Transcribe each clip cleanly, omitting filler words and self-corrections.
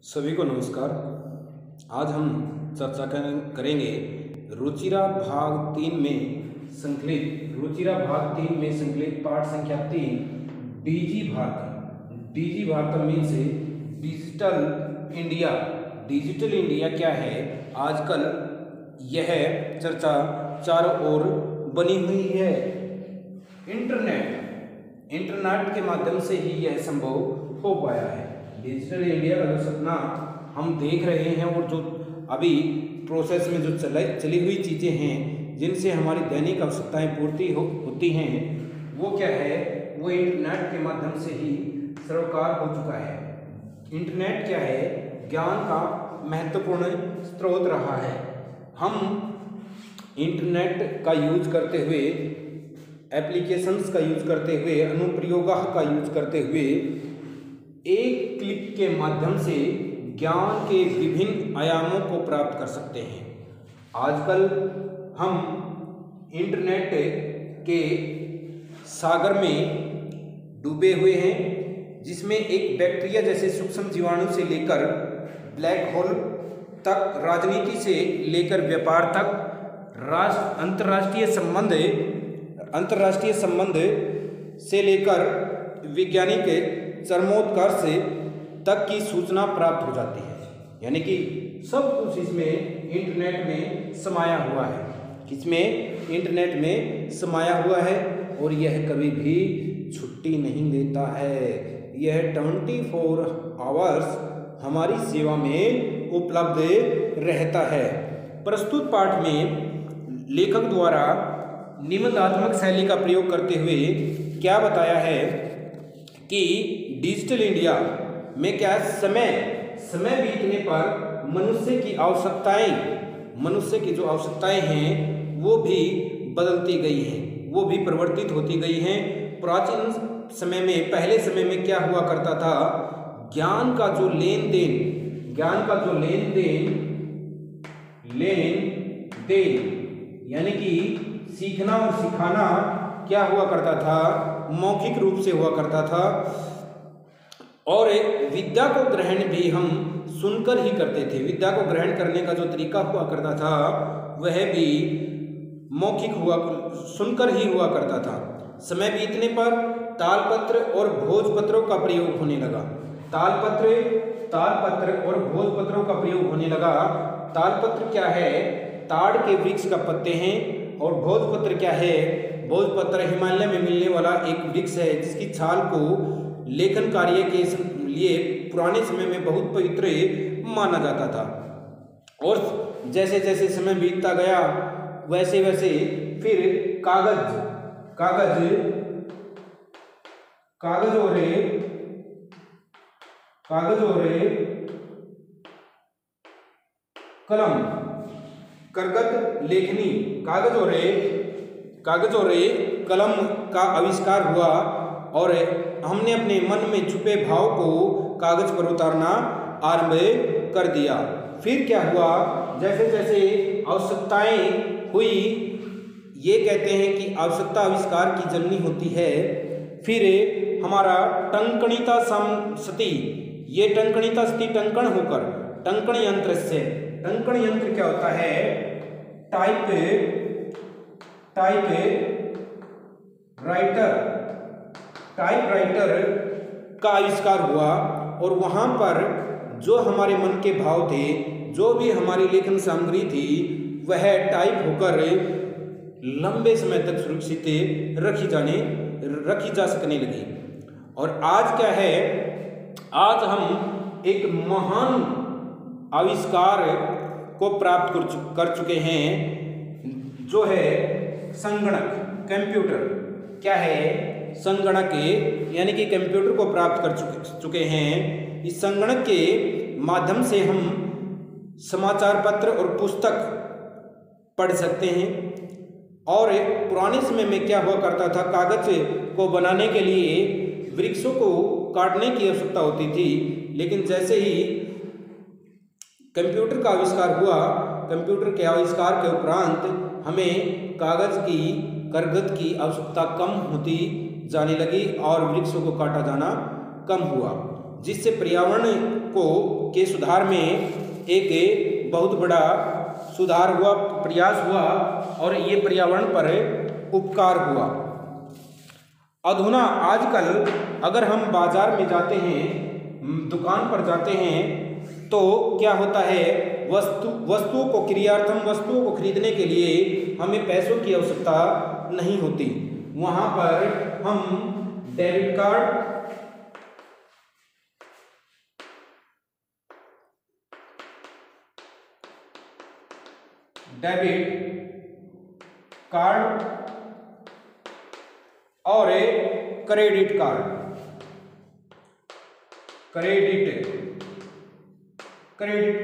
सभी को नमस्कार। आज हम चर्चा करेंगे रुचिरा भाग 3 में संकलित पाठ संख्या 3 DG Bharat means digital India क्या है। आजकल यह चर्चा चारों ओर बनी हुई है। इंटरनेट के माध्यम से ही यह संभव हो पाया है। डिजिटल इंडिया का जो सपना हम देख रहे हैं और जो अभी प्रोसेस में जो चली हुई चीज़ें हैं जिनसे हमारी दैनिक आवश्यकताएं पूर्ति होती हैं, वो क्या है, वो इंटरनेट के माध्यम से ही साकार हो चुका है। इंटरनेट क्या है, ज्ञान का महत्वपूर्ण स्रोत रहा है। हम इंटरनेट का यूज करते हुए, एप्लीकेशंस का यूज करते हुए, अनुप्रयोगों का यूज करते हुए एक क्लिक के माध्यम से ज्ञान के विभिन्न आयामों को प्राप्त कर सकते हैं। आजकल हम इंटरनेट के सागर में डूबे हुए हैं, जिसमें एक बैक्टीरिया जैसे सूक्ष्म जीवाणु से लेकर ब्लैक होल तक, राजनीति से लेकर व्यापार तक, अंतर्राष्ट्रीय संबंध से लेकर वैज्ञानिक चरमोत्कर्ष तक की सूचना प्राप्त हो जाती है। यानी कि सब कुछ इसमें इंटरनेट में समाया हुआ है। किसमें? इंटरनेट में समाया हुआ है। और यह कभी भी छुट्टी नहीं देता है। यह 24 आवर्स हमारी सेवा में उपलब्ध रहता है। प्रस्तुत पाठ में लेखक द्वारा निबंधात्मक शैली का प्रयोग करते हुए क्या बताया है कि डिजिटल इंडिया में क्या समय बीतने पर मनुष्य की जो आवश्यकताएं हैं वो भी बदलती गई हैं, वो भी परिवर्तित होती गई हैं। प्राचीन समय में, पहले समय में क्या हुआ करता था, ज्ञान का जो लेन देन यानी कि सीखना और सिखाना क्या हुआ करता था, मौखिक रूप से हुआ करता था। और विद्या को ग्रहण भी हम सुनकर ही करते थे। विद्या को ग्रहण करने का जो तरीका हुआ करता था वह भी मौखिक सुनकर ही हुआ करता था। समय बीतने पर तालपत्र और भोजपत्रों का प्रयोग होने लगा। तालपत्र और भोजपत्रों का प्रयोग होने लगा। तालपत्र क्या है? ताड़ के वृक्ष का पत्ते हैं। और भोजपत्र क्या है? भोजपत्र हिमालय में मिलने वाला एक वृक्ष है, जिसकी छाल को लेखन कार्य के लिए पुराने समय में बहुत पवित्र माना जाता था। और जैसे जैसे समय बीतता गया वैसे वैसे फिर कागज और कलम, करगत लेखनी, कागज और कलम का आविष्कार हुआ। और हमने अपने मन में छुपे भाव को कागज पर उतारना आरंभ कर दिया। फिर क्या हुआ, जैसे जैसे आवश्यकताएं हुई, ये कहते हैं कि आवश्यकता आविष्कार की जननी होती है। फिर हमारा टंकणिता सती, ये टंकणिता सती टंकण होकर टंकण यंत्र क्या होता है? टाइपराइटर का आविष्कार हुआ। और वहाँ पर जो हमारे मन के भाव थे, जो भी हमारी लेखन सामग्री थी, वह टाइप होकर लंबे समय तक सुरक्षित रखी जा सकने लगी। और आज क्या है, आज हम एक महान आविष्कार को प्राप्त कर चुके हैं, जो है संगणक, कंप्यूटर। क्या है? संगणक, यानी कि कंप्यूटर को प्राप्त कर चुके हैं। इस संगणक के माध्यम से हम समाचार पत्र और पुस्तक पढ़ सकते हैं। और पुराने समय में क्या हुआ करता था, कागज को बनाने के लिए वृक्षों को काटने की आवश्यकता होती थी। लेकिन जैसे ही कंप्यूटर का आविष्कार हुआ, कंप्यूटर के आविष्कार के उपरांत हमें करगत की आवश्यकता कम होती जाने लगी और वृक्षों को काटा जाना कम हुआ। जिससे पर्यावरण के सुधार में एक बहुत बड़ा सुधार हुआ, प्रयास हुआ और ये पर्यावरण पर उपकार हुआ। अधुना आजकल अगर हम बाजार में जाते हैं, दुकान पर जाते हैं, तो क्या होता है, वस्तुओं को क्रियार्थम वस्तुओं को खरीदने के लिए हमें पैसों की आवश्यकता नहीं होती। वहाँ पर हम डेबिट कार्ड और क्रेडिट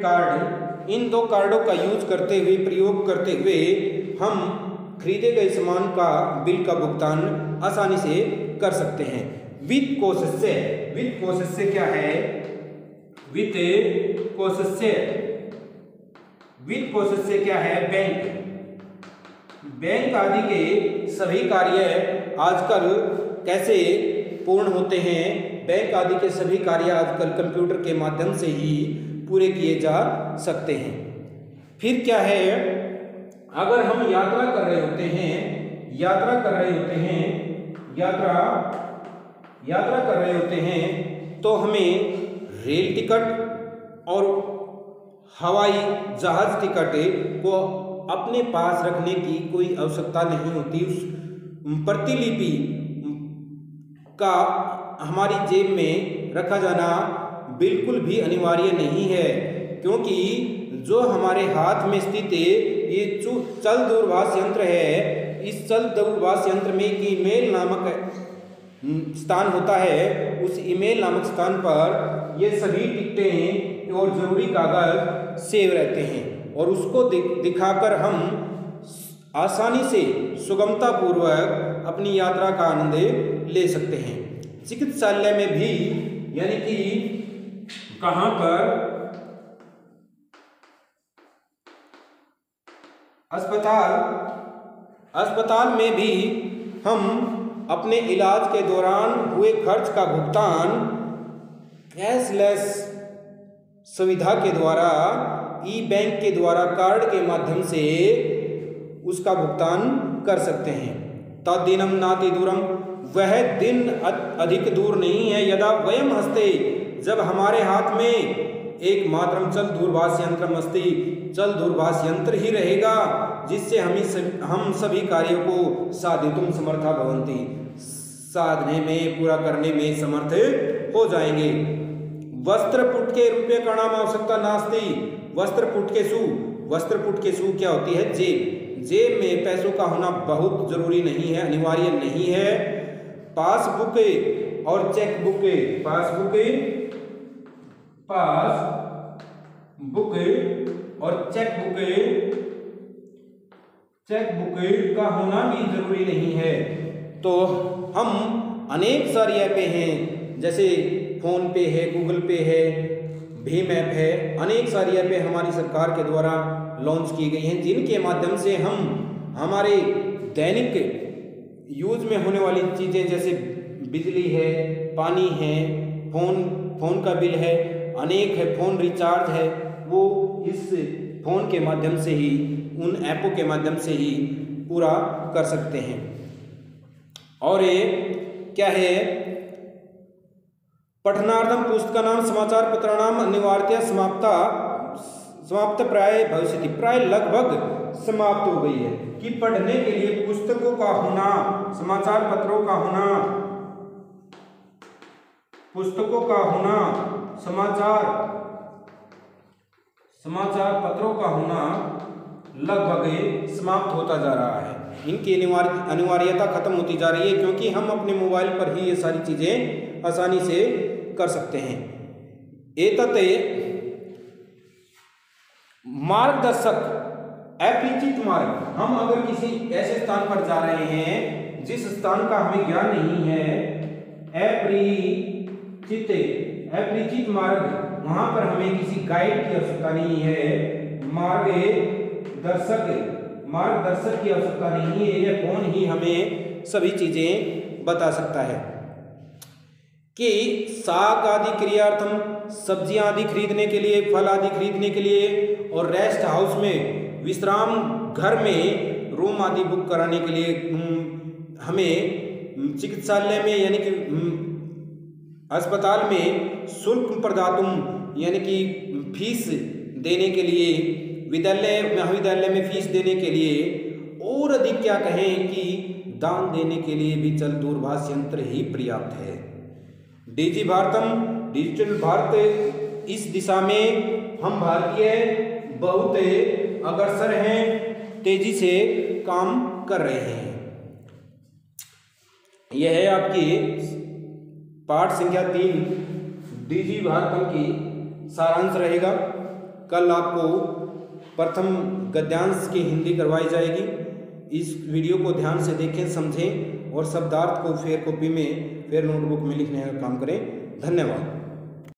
कार्ड, इन दो कार्डों का यूज करते हुए, प्रयोग करते हुए हम खरीदे गए सामान का बिल का भुगतान आसानी से कर सकते हैं। वित्त कोश से क्या है, वित्त कोश से क्या है, बैंक आदि के सभी कार्य आजकल कैसे पूर्ण होते हैं। बैंक आदि के सभी कार्य आजकल कंप्यूटर के माध्यम से ही पूरे किए जा सकते हैं। फिर क्या है, अगर हम यात्रा कर रहे होते हैं तो हमें रेल टिकट और हवाई जहाज टिकट को अपने पास रखने की कोई आवश्यकता नहीं होती। उस प्रतिलिपि का हमारी जेब में रखा जाना बिल्कुल भी अनिवार्य नहीं है, क्योंकि जो हमारे हाथ में स्थित ये चल दूरभाष यंत्र है, इस चल दूरभाष यंत्र में एक ईमेल नामक स्थान होता है। उस ईमेल नामक स्थान पर ये सभी टिकटें और जरूरी कागज सेव रहते हैं और उसको दिखाकर हम आसानी से सुगमता पूर्वक अपनी यात्रा का आनंद ले सकते हैं। चिकित्सालय में भी, यानी कि कहाँ पर, अस्पताल में भी हम अपने इलाज के दौरान हुए खर्च का भुगतान कैशलेस सुविधा के द्वारा, ई बैंक के द्वारा, कार्ड के माध्यम से उसका भुगतान कर सकते हैं। तद्दिनं नाति दूरम, वह दिन अधिक दूर नहीं है, यदा वयम हस्ते, जब हमारे हाथ में एक मात्रम चल दूरभाष यंत्रम अस्ति, चल दूरभाष यंत्र ही रहेगा, जिससे हम सभी कार्यों को साधितुम समर्था भवन्ति, साधने में, पूरा करने में समर्थ हो जाएंगे। वस्त्रपुट के रूपे का नाम आवश्यकता नास्ति, वस्त्रपुट के सु क्या होती है, जेब में पैसों का होना बहुत जरूरी नहीं है, अनिवार्य नहीं है। पासबुक और चेकबुक, पासबुक और चेकबुक का होना भी जरूरी नहीं है। तो हम अनेक सारी ऐपें हैं, जैसे फोन पे है, गूगल पे है, भीम ऐप है, अनेक सारी ऐपें हमारी सरकार के द्वारा लॉन्च की गई हैं, जिनके माध्यम से हम हमारे दैनिक यूज में होने वाली चीज़ें, जैसे बिजली है, पानी है, फोन का बिल है, अनेक है, फोन रिचार्ज है, वो इस फोन के माध्यम से ही, उन ऐपों के माध्यम से ही पूरा कर सकते हैं। और ये क्या है, पठनार्थम पुस्तकानां समाचार पत्राणाम अनिवार्यतया समाप्त प्राय भविष्यति, प्राय लगभग समाप्त हो गई है कि पढ़ने के लिए पुस्तकों का होना, समाचार पत्रों का होना, पुस्तकों का होना, समाचार पत्रों का होना लगभग समाप्त होता जा रहा है। इनकी अनिवार्यता खत्म होती जा रही है, क्योंकि हम अपने मोबाइल पर ही ये सारी चीज़ें आसानी से कर सकते हैं। एतत् मार्गदर्शक अपरिचित मार्ग, हम अगर किसी ऐसे स्थान पर जा रहे हैं जिस स्थान का हमें ज्ञान नहीं है, अपरिचित मार्ग, वहां पर हमें किसी गाइड की आवश्यकता नहीं है, मार्गदर्शक की आवश्यकता नहीं है, यह कौन ही हमें सभी चीजें बता सकता है। कि साग आदि क्रियार्थम, सब्जियां आदि खरीदने के लिए, फल आदि खरीदने के लिए, और रेस्ट हाउस में, विश्राम घर में रूम आदि बुक कराने के लिए हमें चिकित्सालय में यानी कि अस्पताल में शुल्क प्रदातुम यानी कि फीस देने के लिए, विद्यालय महाविद्यालय में फीस देने के लिए, और अधिक क्या कहें कि दान देने के लिए भी चल दूरभाष यंत्र ही पर्याप्त है। डिजी भारतम, डिजिटल भारत, इस दिशा में हम भारतीय बहुत अग्रसर हैं, तेजी से काम कर रहे हैं। यह है आपकी पाठ संख्या 3 डिजी भारतम की सारांश रहेगा। कल आपको प्रथम गद्यांश की हिंदी करवाई जाएगी। इस वीडियो को ध्यान से देखें, समझें और शब्दार्थ को फेयर कॉपी में, फेयर नोटबुक में लिखने का काम करें। धन्यवाद।